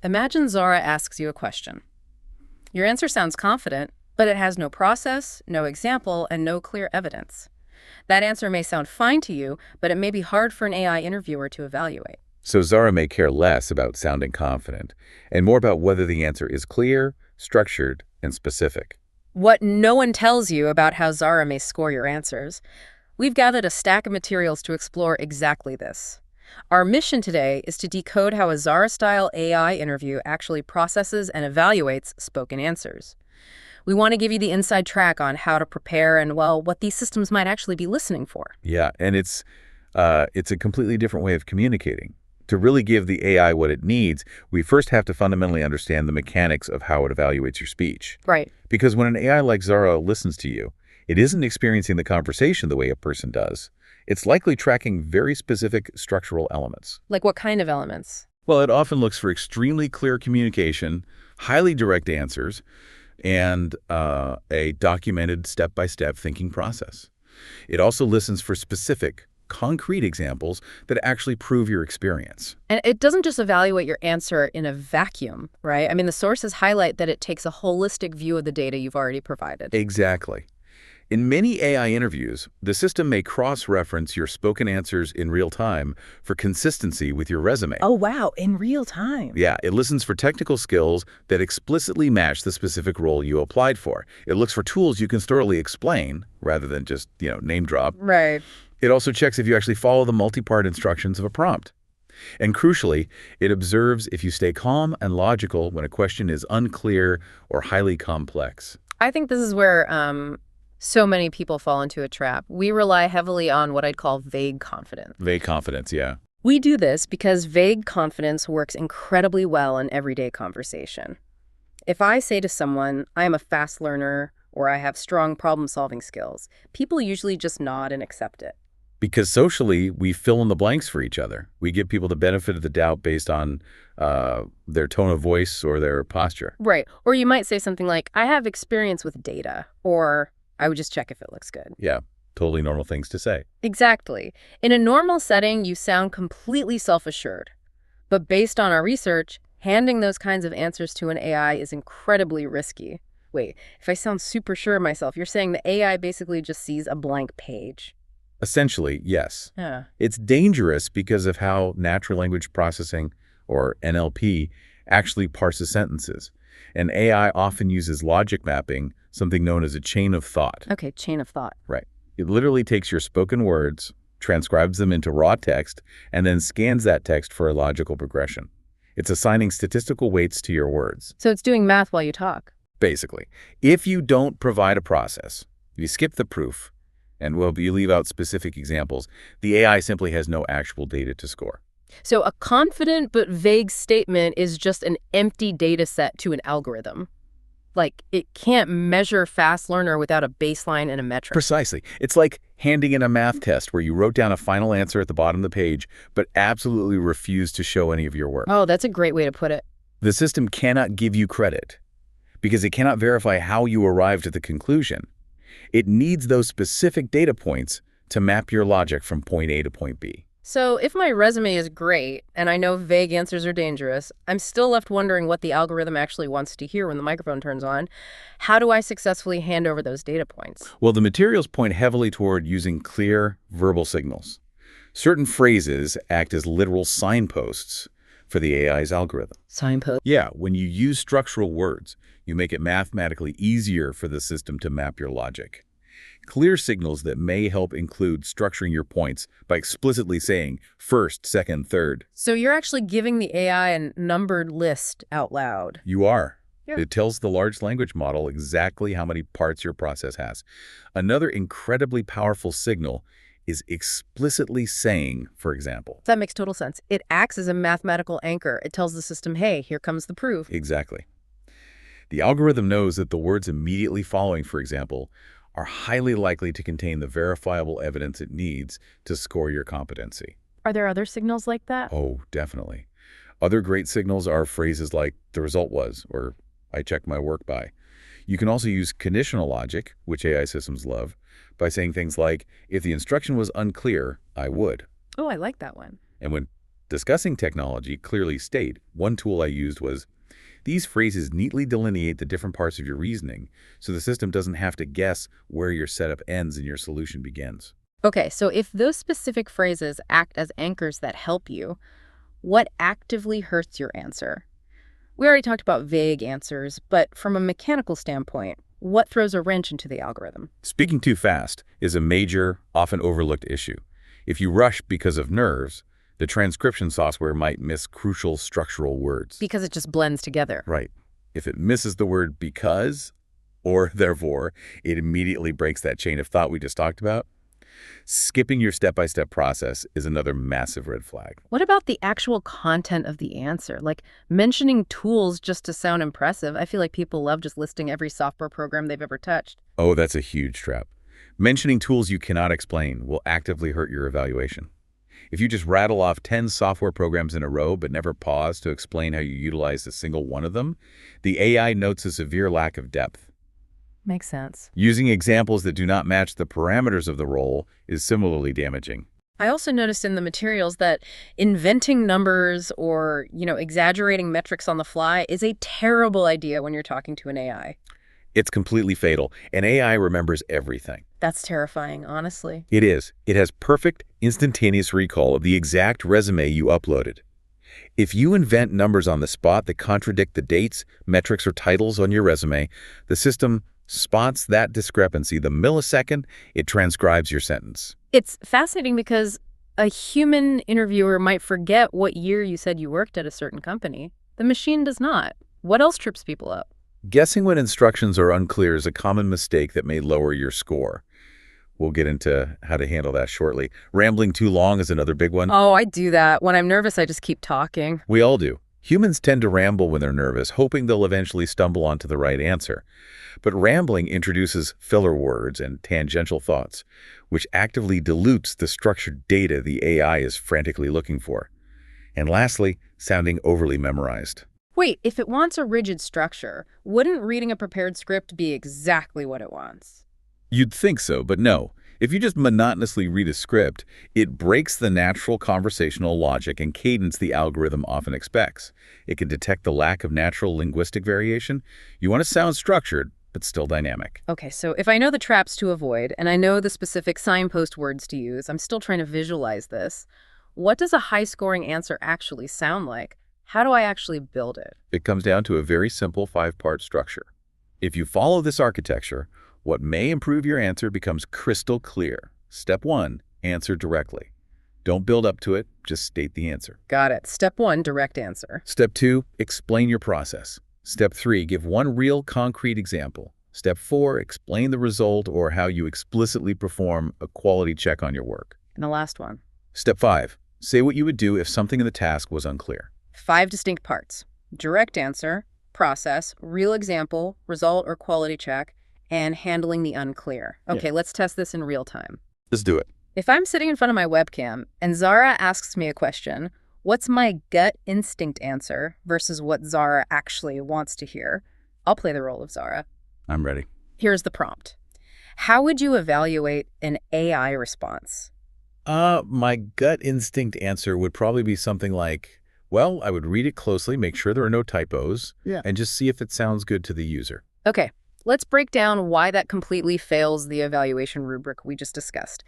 Imagine Zara asks you a question. Your answer sounds confident, but it has no process, no example, and no clear evidence. That answer may sound fine to you, but it may be hard for an AI interviewer to evaluate. So Zara may care less about sounding confident and more about whether the answer is clear, structured, and specific. What no one tells you about how Zara may score your answers. We've gathered a stack of materials to explore exactly this. Our mission today is to decode how a Zara-style AI interview actually processes and evaluates spoken answers. We want to give you the inside track on how to prepare and, well, what these systems might actually be listening for. Yeah, and it's a completely different way of communicating. To really give the AI what it needs, we first have to fundamentally understand the mechanics of how it evaluates your speech. Right. Because when an AI like Zara listens to you, it isn't experiencing the conversation the way a person does. It's likely tracking very specific structural elements. Like what kind of elements? Well, it often looks for extremely clear communication, highly direct answers, and a documented step-by-step thinking process. It also listens for specific, concrete examples that actually prove your experience. And it doesn't just evaluate your answer in a vacuum, right? I mean, the sources highlight that it takes a holistic view of the data you've already provided. Exactly. In many AI interviews, the system may cross-reference your spoken answers in real time for consistency with your resume. Oh, wow, in real time. Yeah, it listens for technical skills that explicitly match the specific role you applied for. It looks for tools you can thoroughly explain rather than just, name drop. Right. It also checks if you actually follow the multi-part instructions of a prompt. And crucially, it observes if you stay calm and logical when a question is unclear or highly complex. I think this is where so many people fall into a trap. We rely heavily on what I'd call vague confidence. Vague confidence, yeah. We do this because vague confidence works incredibly well in everyday conversation. If I say to someone, I am a fast learner, or I have strong problem-solving skills, people usually just nod and accept it. Because socially, we fill in the blanks for each other. We give people the benefit of the doubt based on their tone of voice or their posture. Right. Or you might say something like, I have experience with data, or I would just check if it looks good. Yeah, totally normal things to say. Exactly. In a normal setting, you sound completely self-assured. But based on our research, handing those kinds of answers to an AI is incredibly risky. Wait, if I sound super sure of myself, you're saying the AI basically just sees a blank page. Essentially, yes. Yeah. It's dangerous because of how natural language processing, or NLP, actually parses sentences. And AI often uses logic mapping, something known as a chain of thought. Okay, chain of thought. Right. It literally takes your spoken words, transcribes them into raw text, and then scans that text for a logical progression. It's assigning statistical weights to your words. So it's doing math while you talk. Basically. If you don't provide a process, you skip the proof, and you leave out specific examples, the AI simply has no actual data to score. So a confident but vague statement is just an empty data set to an algorithm. Like, it can't measure fast learner without a baseline and a metric. Precisely. It's like handing in a math test where you wrote down a final answer at the bottom of the page, but absolutely refused to show any of your work. Oh, that's a great way to put it. The system cannot give you credit because it cannot verify how you arrived at the conclusion. It needs those specific data points to map your logic from point A to point B. So if my resume is great, and I know vague answers are dangerous, I'm still left wondering what the algorithm actually wants to hear when the microphone turns on. How do I successfully hand over those data points? Well, the materials point heavily toward using clear verbal signals. Certain phrases act as literal signposts for the AI's algorithm. Signpost? Yeah, when you use structural words, you make it mathematically easier for the system to map your logic. Clear signals that may help include structuring your points by explicitly saying first, second, third. So you're actually giving the AI a numbered list out loud. You are. Yeah. It tells the large language model exactly how many parts your process has. Another incredibly powerful signal is explicitly saying, for example. That makes total sense. It acts as a mathematical anchor. It tells the system, hey, here comes the proof. Exactly. The algorithm knows that the words immediately following, for example, are highly likely to contain the verifiable evidence it needs to score your competency. Are there other signals like that? Oh, definitely. Other great signals are phrases like the result was, or I checked my work by. You can also use conditional logic, which AI systems love, by saying things like, if the instruction was unclear, I would. Oh, I like that one. And when Discussing technology, clearly state, one tool I used was, these phrases neatly delineate the different parts of your reasoning, so the system doesn't have to guess where your setup ends and your solution begins. Okay, so if those specific phrases act as anchors that help you, what actively hurts your answer? We already talked about vague answers, but from a mechanical standpoint, what throws a wrench into the algorithm? Speaking too fast is a major, often overlooked issue. If you rush because of nerves, the transcription software might miss crucial structural words. Because it just blends together. Right. If it misses the word because or therefore, it immediately breaks that chain of thought we just talked about. Skipping your step-by-step process is another massive red flag. What about the actual content of the answer? Like mentioning tools just to sound impressive. I feel like people love just listing every software program they've ever touched. Oh, that's a huge trap. Mentioning tools you cannot explain will actively hurt your evaluation. If you just rattle off 10 software programs in a row but never pause to explain how you utilize a single one of them, the AI notes a severe lack of depth. Makes sense. Using examples that do not match the parameters of the role is similarly damaging. I also noticed in the materials that inventing numbers or, exaggerating metrics on the fly is a terrible idea when you're talking to an AI. It's completely fatal, and AI remembers everything. That's terrifying, honestly. It is. It has perfect, instantaneous recall of the exact resume you uploaded. If you invent numbers on the spot that contradict the dates, metrics, or titles on your resume, the system spots that discrepancy the millisecond it transcribes your sentence. It's fascinating because a human interviewer might forget what year you said you worked at a certain company. The machine does not. What else trips people up? Guessing when instructions are unclear is a common mistake that may lower your score. We'll get into how to handle that shortly. Rambling too long is another big one. Oh, I do that. When I'm nervous, I just keep talking. We all do. Humans tend to ramble when they're nervous, hoping they'll eventually stumble onto the right answer. But rambling introduces filler words and tangential thoughts, which actively dilutes the structured data the AI is frantically looking for. And lastly, sounding overly memorized. Wait, if it wants a rigid structure, wouldn't reading a prepared script be exactly what it wants? You'd think so, but no. If you just monotonously read a script, it breaks the natural conversational logic and cadence the algorithm often expects. It can detect the lack of natural linguistic variation. You want to sound structured, but still dynamic. Okay, so if I know the traps to avoid, and I know the specific signpost words to use, I'm still trying to visualize this. What does a high-scoring answer actually sound like? How do I actually build it? It comes down to a very simple 5-part structure. If you follow this architecture, what may improve your answer becomes crystal clear. Step 1, answer directly. Don't build up to it, just state the answer. Got it. Step 1, direct answer. Step 2, explain your process. Step 3, give one real concrete example. Step 4, explain the result or how you explicitly perform a quality check on your work. And the last one. Step 5, say what you would do if something in the task was unclear. 5 distinct parts: direct answer, process, real example, result or quality check, and handling the unclear. Okay, Let's test this in real time. Let's do it. If I'm sitting in front of my webcam and Zara asks me a question, what's my gut instinct answer versus what Zara actually wants to hear? I'll play the role of Zara. I'm ready. Here's the prompt. How would you evaluate an AI response? My gut instinct answer would probably be something like, well, I would read it closely, make sure there are no typos, and just see if it sounds good to the user. Okay, let's break down why that completely fails the evaluation rubric we just discussed.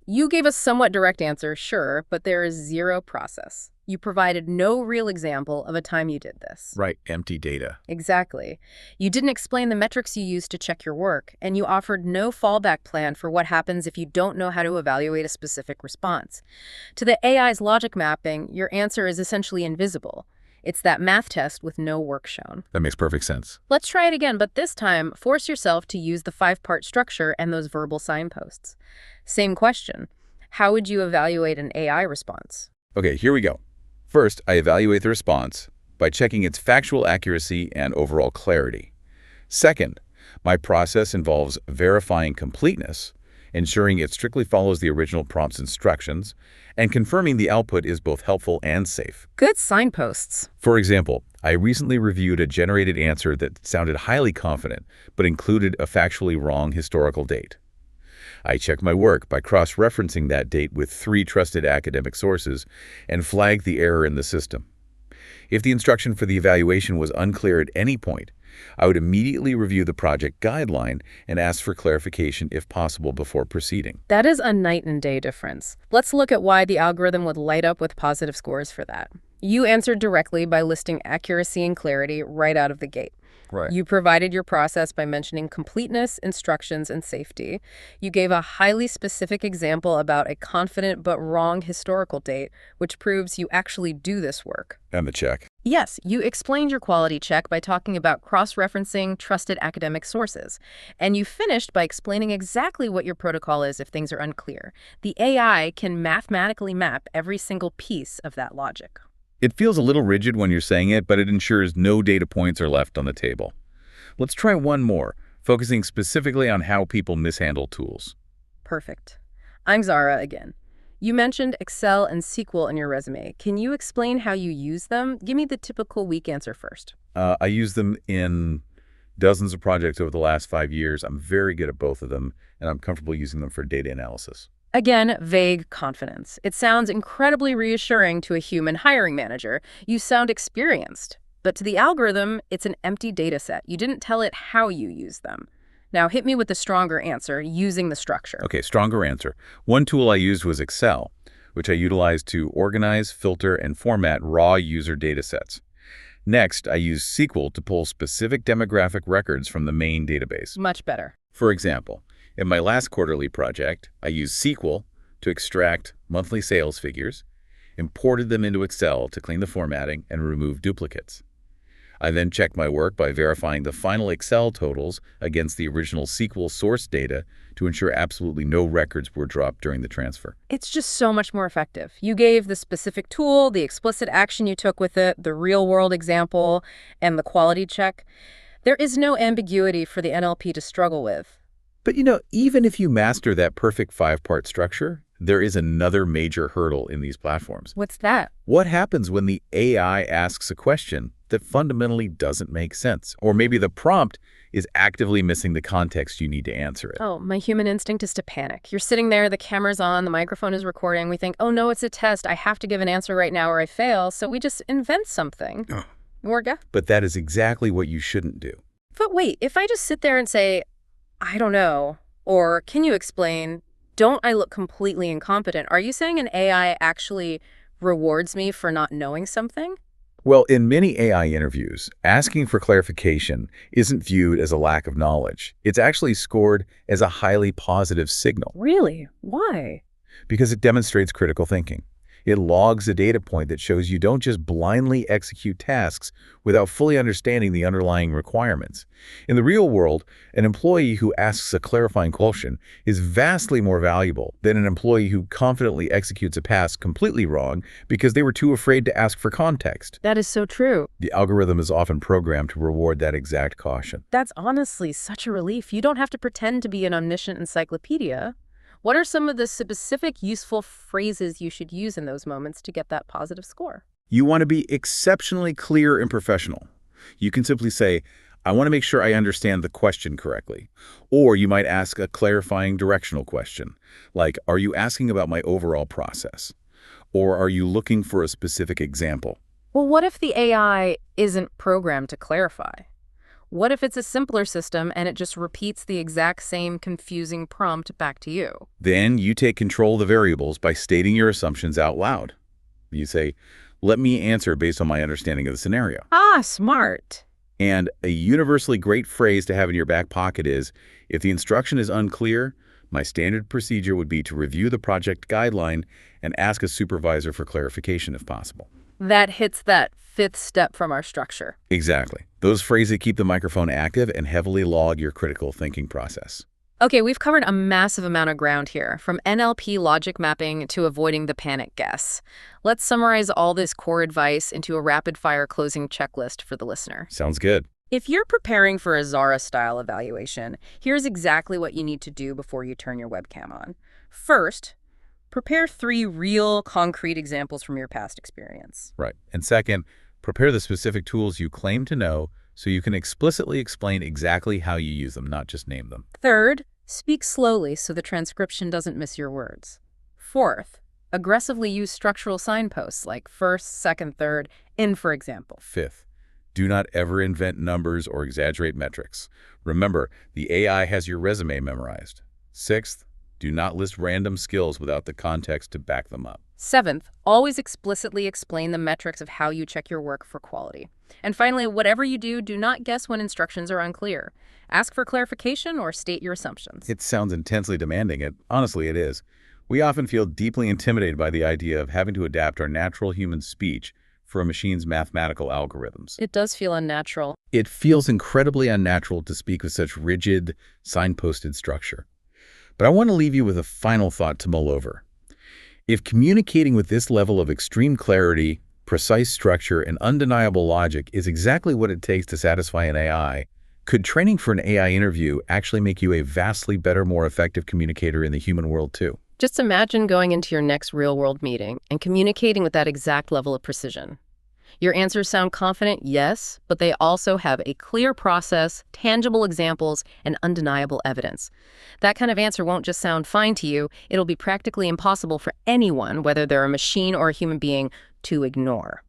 You gave a somewhat direct answer, sure, but there is zero process. You provided no real example of a time you did this. Right, empty data. Exactly. You didn't explain the metrics you used to check your work, and you offered no fallback plan for what happens if you don't know how to evaluate a specific response. To the AI's logic mapping, your answer is essentially invisible. It's that math test with no work shown. That makes perfect sense. Let's try it again, but this time, force yourself to use the 5-part structure and those verbal signposts. Same question. How would you evaluate an AI response? Okay, here we go. First, I evaluate the response by checking its factual accuracy and overall clarity. Second, my process involves verifying completeness, ensuring it strictly follows the original prompt's instructions, and confirming the output is both helpful and safe. Good signposts. For example, I recently reviewed a generated answer that sounded highly confident, but included a factually wrong historical date. I check my work by cross-referencing that date with 3 trusted academic sources and flag the error in the system. If the instruction for the evaluation was unclear at any point, I would immediately review the project guideline and ask for clarification if possible before proceeding. That is a night and day difference. Let's look at why the algorithm would light up with positive scores for that. You answered directly by listing accuracy and clarity right out of the gate. Right. You provided your process by mentioning completeness, instructions, and safety. You gave a highly specific example about a confident but wrong historical date, which proves you actually do this work. And the check. Yes, you explained your quality check by talking about cross-referencing trusted academic sources. And you finished by explaining exactly what your protocol is if things are unclear. The AI can mathematically map every single piece of that logic. It feels a little rigid when you're saying it, but it ensures no data points are left on the table. Let's try one more, focusing specifically on how people mishandle tools. Perfect. I'm Zara again. You mentioned Excel and SQL in your resume. Can you explain how you use them? Give me the typical weak answer first. I use them in dozens of projects over the last 5 years. I'm very good at both of them, and I'm comfortable using them for data analysis. Again, vague confidence. It sounds incredibly reassuring to a human hiring manager. You sound experienced. But to the algorithm, it's an empty data set. You didn't tell it how you use them. Now hit me with the stronger answer, using the structure. Okay, stronger answer. One tool I used was Excel, which I utilized to organize, filter, and format raw user data sets. Next, I used SQL to pull specific demographic records from the main database. Much better. For example, in my last quarterly project, I used SQL to extract monthly sales figures, imported them into Excel to clean the formatting and remove duplicates. I then checked my work by verifying the final Excel totals against the original SQL source data to ensure absolutely no records were dropped during the transfer. It's just so much more effective. You gave the specific tool, the explicit action you took with it, the real-world example, and the quality check. There is no ambiguity for the NLP to struggle with. But even if you master that perfect 5-part structure, there is another major hurdle in these platforms. What's that? What happens when the AI asks a question that fundamentally doesn't make sense? Or maybe the prompt is actively missing the context you need to answer it. Oh, my human instinct is to panic. You're sitting there, the camera's on, the microphone is recording. We think, oh no, it's a test. I have to give an answer right now or I fail. So we just invent something. Morga? But that is exactly what you shouldn't do. But wait, if I just sit there and say, I don't know, or can you explain, don't I look completely incompetent? Are you saying an AI actually rewards me for not knowing something? Well, in many AI interviews, asking for clarification isn't viewed as a lack of knowledge. It's actually scored as a highly positive signal. Really? Why? Because it demonstrates critical thinking. It logs a data point that shows you don't just blindly execute tasks without fully understanding the underlying requirements. In the real world, an employee who asks a clarifying question is vastly more valuable than an employee who confidently executes a task completely wrong because they were too afraid to ask for context. That is so true. The algorithm is often programmed to reward that exact caution. That's honestly such a relief. You don't have to pretend to be an omniscient encyclopedia. What are some of the specific useful phrases you should use in those moments to get that positive score? You want to be exceptionally clear and professional. You can simply say, I want to make sure I understand the question correctly. Or you might ask a clarifying directional question, like, are you asking about my overall process? Or are you looking for a specific example? Well, what if the AI isn't programmed to clarify? What if it's a simpler system and it just repeats the exact same confusing prompt back to you? Then you take control of the variables by stating your assumptions out loud. You say, let me answer based on my understanding of the scenario. Ah, smart. And a universally great phrase to have in your back pocket is, if the instruction is unclear, my standard procedure would be to review the project guideline and ask a supervisor for clarification if possible. That hits that fifth step from our structure. Exactly. Those phrases keep the microphone active and heavily log your critical thinking process. Okay, we've covered a massive amount of ground here, from NLP logic mapping to avoiding the panic guess. Let's summarize all this core advice into a rapid-fire closing checklist for the listener. Sounds good. If you're preparing for a Zara-style evaluation, here's exactly what you need to do before you turn your webcam on. First, prepare 3 real, concrete examples from your past experience. Right. And second, prepare the specific tools you claim to know so you can explicitly explain exactly how you use them, not just name them. Third, Speak slowly so the transcription doesn't miss your words. Fourth, aggressively use structural signposts like first, second, third, in, for example. Fifth, do not ever invent numbers or exaggerate metrics. Remember, the AI has your resume memorized. Sixth, do not list random skills without the context to back them up. Seventh, always explicitly explain the metrics of how you check your work for quality. And finally, whatever you do, do not guess when instructions are unclear. Ask for clarification or state your assumptions. It sounds intensely demanding. Honestly, it is. We often feel deeply intimidated by the idea of having to adapt our natural human speech for a machine's mathematical algorithms. It does feel unnatural. It feels incredibly unnatural to speak with such rigid, signposted structure. But I want to leave you with a final thought to mull over. If communicating with this level of extreme clarity, precise structure, and undeniable logic is exactly what it takes to satisfy an AI, could training for an AI interview actually make you a vastly better, more effective communicator in the human world too? Just imagine going into your next real-world meeting and communicating with that exact level of precision. Your answers sound confident, yes, but they also have a clear process, tangible examples, and undeniable evidence. That kind of answer won't just sound fine to you, it'll be practically impossible for anyone, whether they're a machine or a human being, to ignore.